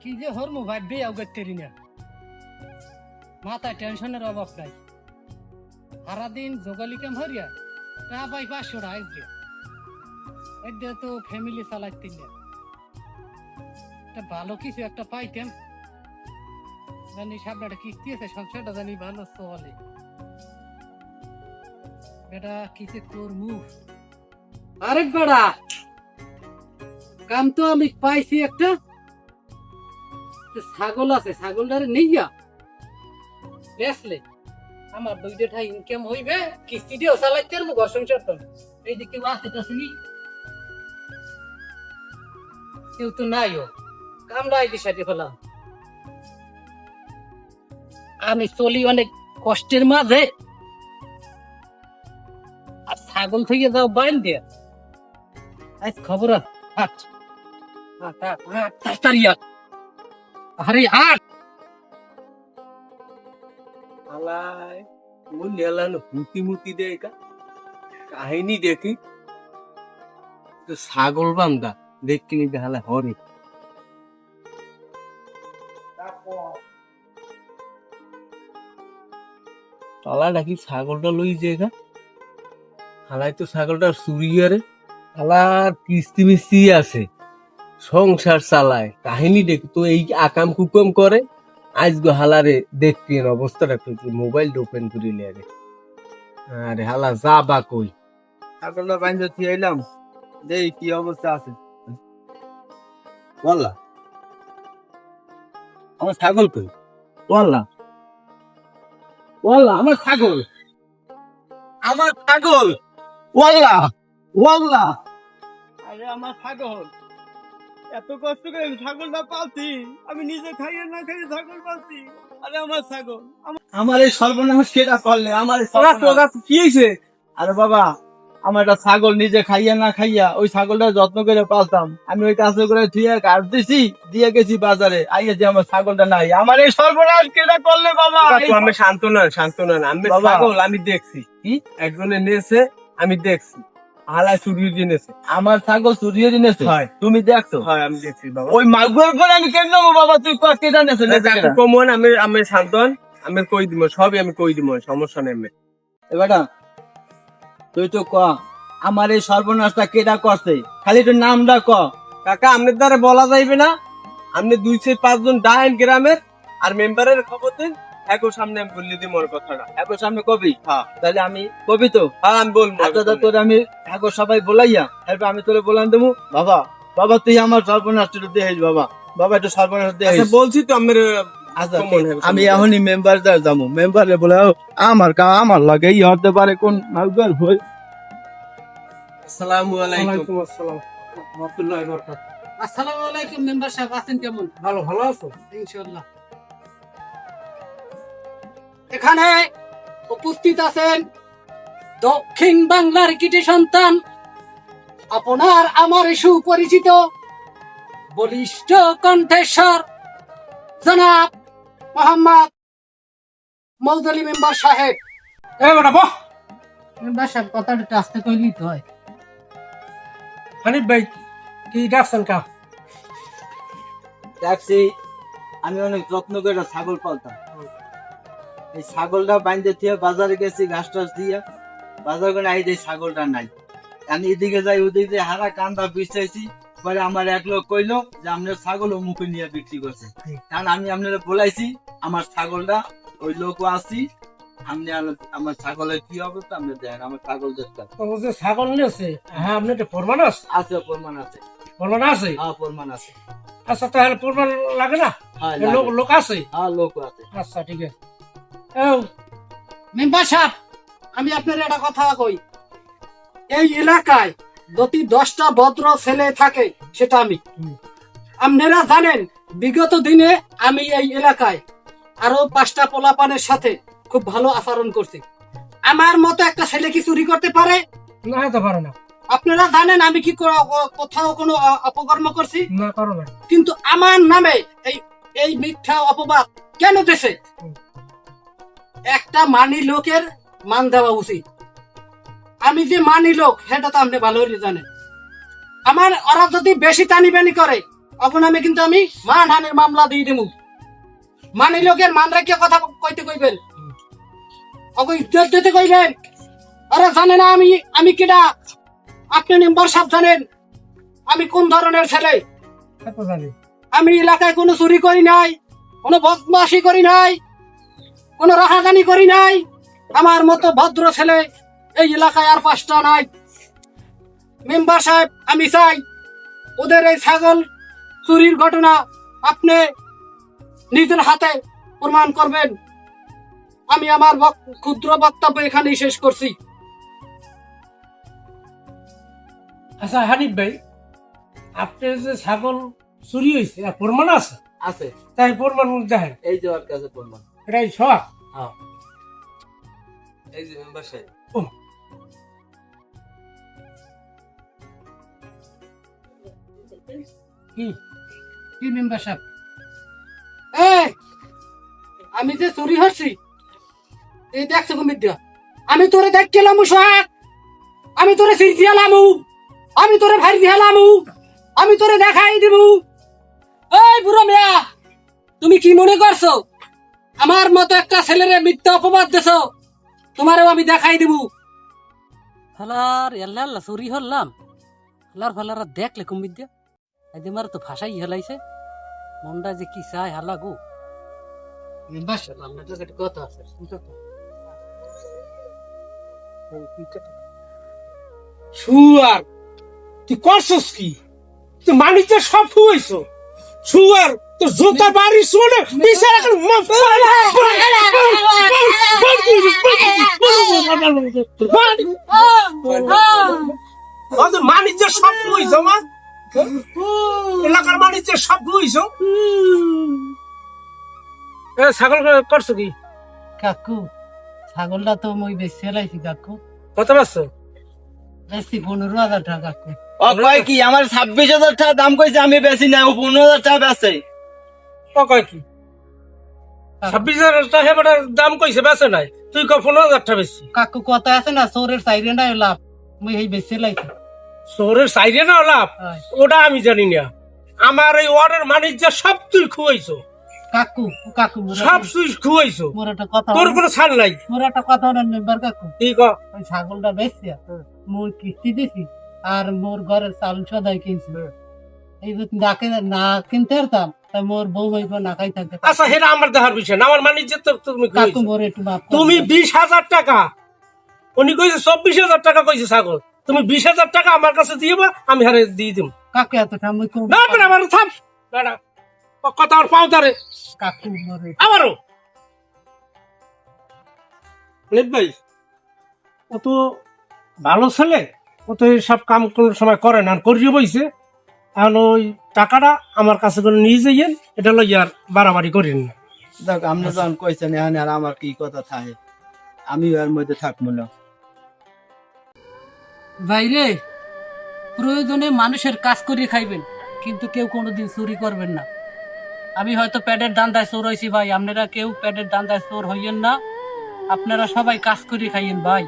কি যে হরমু ভাববে আউগাতেরি না মাথায় টেনশনের অভাব নাই সারাদিন জোগালি কাম হরিয়া তা পাই 500 টাকা আসবে এতে তো ফ্যামিলি চালাইতে না একটা ভালো কিছু একটা পাইতাম জানি সামনে একটা কিস্তি আছে সংসারটা জানি ভালো চলে বেটা কিছু তোর মুখ আরেক বেড়া কাম তো আমি পাইছি একটা ছাগল আছে ছাগলটারে নিয়া বেসলে আমার 2 টাকা ইনকাম হইবে কিস্তি দিয়েও চালাইতে পারবো ঘর সংসার তো এই যে কেউ আসতেছি কেউ তো নাইও কামড়াই দিশাটি ফেলাম আমি চলি অনেক কষ্টের মাঝে আর ছাগল থেকে যাও বাইন দিয়ে আজ খবর হাট আরে আট আলাই ও নেলানো হুতি দেয় কাহিনী দেখি তো ছাগল বান্দা দেখি নি দেখালে হরে তালা নাকি ছাগলটা লই যে হালাই তো ছাগলটা চুরিয়ারে হালার কিস্তি মিস্তি আছে সংসার চালায় কাহিনী দেখ তো এই আকাম কুকম করে আজ গো হালারে দেখতে অবস্থাটা একটু মোবাইল ওপেন করিলে আরে আরে হালা যা বা কই ছাগলটা বাইন্দা থিয়াইলাম দেই কি অবস্থা আছে বললা আমার ছাগল কই বললা বললা আমার ছাগল ওয়াল্লা ওয়াল্লা আরে আমার ছাগল এত কষ্ট করে ছাগলটা পালছি আমি নিজে খাইয়ে না খাইয়ে ছাগল পালছি আরে আমার ছাগল আমার এই সর্বনাশ কেটা করলে আমার কি হয়েছে আরে বাবা আমার একটা ছাগল নিজে খাইয়া না খাইয়া ওই ছাগলটা যত্ন করে পালতাম আমি ওই কাজ করে ধুয়ে কাট দিছি দিয়ে গেছি বাজারে আইয়া যে আমার ছাগলটা নাই আমার এই সর্বনাশ কেটা করলে বাবা আমি শান্ত নন আমি ছাগল আমি দেখছি কি একজনে নিয়েছে আমি দেখছি হালা চুরিয়ে দিনেছে আমার ছাগল চুরিয়ে দিনেছে তুমি দেখছো আমি দেখছি বাবা ওই মাগুর করে আমি কেন নেবো বাবা তুই কষ্ট জানেছো কমন আমি শান্তন আমি কই দিব সবই আমি কই দিব সমস্যা নেই এবারটা তুই তো ক আমার এই সর্বনাশটা কেটা করছে খালি তোর নামটা ক কাকা আপনার দ্বারা বলা যাইবে না আপনি 2-5 জন ডাইন গ্রামের আর মেম্বারের খবর দিন একো সামনে আমি বললি দিই মোর কথাটা একো সামনে কবি হ্যাঁ তাহলে আমি কবি তো হ্যাঁ আমি বলবো তোর আমি একো সবাই বলাইয়া এরপর আমি তোরে বলান দেবো বাবা তুই আমার সর্বনাশটা দেখিস বাবা একটু সর্বনাশ দেখিস বলছি তো আমার আমি এখনই মেম্বার যাবো মেম্বারে বলে আমার লাগে ই হতে পারে কোন মালগার হই আসসালামু আলাইকুম আসসালামু আলাইকুম মেম্বার সাহেব আছেন কেমন ভালো আছো ইনশাআল্লাহ এখানে উপস্থিত আছেন দক্ষিণ বাংলার কৃতি সন্তান আপনার আমার সুপরিচিত বলিষ্ঠ কণ্ঠেশ্বর জনাব মোহাম্মদ মৌদুলি মেম্বার সাহেব মেম্বার সাহেব কথাটা আস্তে কইলি তো হয় হানিফ ভাই কি ডাকছেন কা দেখছি আমি অনেক যত্ন করে ছাগল পালতাম এই ছাগলটা বাইন্দে দিয়ে বাজারে গেছি ঘাস টাস দিয়ে বাজার করে আই যে ছাগলটা নাই আমি এদিকে যাই ওদিকে হারা কান্দা বিছাইছি পরে আমার এক লোক কইলো যে আপনার ছাগল ও মুখে নিয়ে বিক্রি করছে কারণ আমি আপনারা বলাইছি আমার ছাগলটা ওই লোকও আসি আপনি আমার ছাগলের কি অবস্থা আপনি দেখেন আমার ছাগল দেখতে ছাগল নিয়েছে হ্যাঁ আপনি প্রমাণ আছে প্রমাণ আছে হ্যাঁ প্রমাণ আছে আচ্ছা তাহলে প্রমাণ লাগে না লোক আছে লোক আছে আচ্ছা ঠিক আছে মেম্বার সাহেব আমি আপনার একটা কথা কই এই এলাকায় যদি 10টা ভদ্র ছেলে থাকে সেটা আমি আপনারা জানেন বিগত দিনে আমি এই এলাকায় আরো 5টা পোলাপানের সাথে খুব ভালো আচরণ করছি আমার মতো একটা ছেলে কি চুরি করতে পারে না হতে পারে না আপনারা জানেন আমি কি কোথাও কোনো অপকর্ম করছি না পারো না কিন্তু আমার নামে এই মিথ্যা অপবাদ কেন দেশে একটা মানি লোকের মান দেওয়া উচিত আমি যে মানি লোক সেটা তো আপনি ভালো জানেন আমার ওরা যদি বেশি টানিবানি করে এখন আমি মানহানির মামলা দিয়ে দেবো। মানি লোকের মান রাখিয়া কথা কইতে কইবেন, ওকে ইজ্জত দিতে কইবেন। আরে জানে না আমি কিডা? আপনি মেম্বার সাহেব জানেন আমি কোন ধরনের ছেলে? আমি এলাকায় কোনো চুরি করি নাই, কোনো বদমাশি করি নাই, কোনো রাহাজানি করি নাই। আমার মতো ভদ্র ছেলে এই এলাকায় আর 5টা নাই। মেম্বার সাহেব, আমি চাই ওদের এই ছাগল চুরির ঘটনা আপনি নিজের হাতে প্রমাণ করবেন। আমি আমার ক্ষুদ্র বক্তব্য এখানেই শেষ করছি। আচ্ছা হানিফ ভাই, আপনার যে ছাগল চুরি হয়েছে আর প্রমাণ আছে? আছে, তাই প্রমাণ দেখেন। এই যে ওর কাছে প্রমাণ। এটাই সব। হ্যাঁ, এই যে মেম্বার সাহেব। কি কি মেম্বার সাহেব? আমি যে চুরি হচ্ছি এই দেখছো কুমিদ্যা, আমি তোরে দেখ গেলাম সোহাগ, আমি তোরে সিরছি আলামু, আমি তোরে ভাই দিলামু, আমি তোরে দেখাই দিব। এই বুড়ো মিয়া, তুমি কি মনে করছো আমার মতো একটা ছেলেরে মিথ্যা অপবাদ দেছো? তোমারও আমি দেখাই দিব। হালার এল্লা আল্লাহ চুরি হলাম, হালার ফালারা দেখলে কুমিদ্যা মার তো ভাষাই হেলাইছে। মনটা যে কি চায় হালা গো। মেম্বার সাহেব, আপনার কাছে একটা কথা আছে। শুয়ার, তুই করছস কি? তুই মানিকটা সব হইছো। শুয়ার, তোর জোতা বাড়ি শুনে বিচার এখন মানিকটা সব হইছো। আমার এলাকার মানিকটা সব হইছো। ছাগল করছো কি? কাকু, ছাগলটা তো মই বেশি হেলাইছি কাকু, কত পাচ্ছো? বেশি 15,000 টাকা কাকু। ও কয় কি আমার 26,000 টাকা দাম কইছে, আমি বেশি না, ও 15,000 টাকা বেচে। ও কয় কি 26,000 টাকা বেটার দাম কইছে বেচে নাই, তুই কয় 15,000 টাকা বেশি। কাকু কথা আছে না, চোরের চাইরে নাই লাভ, মই এই বেশি হেলাইছি। শহরের সাইডে না লাভ, ওটা আমি জানি না। আমার এই ওয়ার্ডের মানিক সব তুই খুয়াইছো, কাকু কাকু সব তুই খুয়াইছো, মোর একটা কথা, তোর কোনো ছাড় নাই। মোর একটা কথা হলেন মেম্বার কাকু, ঠিক ওই ছাগলটা বেচিয়া মোর কিস্তি দিছি আর মোর ঘরের চাল সদাই কিনছি। এই যদি না কিনতে পারতাম তা মোর বউ হইব না খাই থাকতে। আচ্ছা, সেটা আমার দেখার বিষয় না। আমার মানিক তো তুমি কাকু খুয়াইছো। মোর একটু মাফ করে তুমি দিন। 20,000 টাকা, উনি কইছে 24,000 টাকা কইছে ছাগল, তুমি 20,000 টাকা আমার কাছে দিবা, আমি হারে দিয়ে দিব। কাকু এত সময় কম না না, আমার থাম না না, কথা আর পাও তারে কাকু মোর আমারও। ভাই, ও তো ভালো ছেলে, ও তো সব কাম কোন সময় করে না, করিয়ে বইছে। এখন ওই টাকাটা আমার কাছে করে নিয়ে যাইয়েন, এটা লই আর বাড়াবাড়ি করেন না। দেখ, আপনি যখন কইছেন এখানে আর আমার কি কথা থাকে, আমি এর মধ্যে থাকবো না। বাইরে প্রয়োজনে মানুষের কাজ করে খাইবেন, কিন্তু কেউ কোনোদিন চুরি করবেন না। আমি হয়তো পেটের দান্দায় চোর হয়েছি ভাই, আপনারা কেউ পেটের দান্দায় চোর হইয়েন না। আপনারা সবাই কাজ করে খাইয়েন ভাই।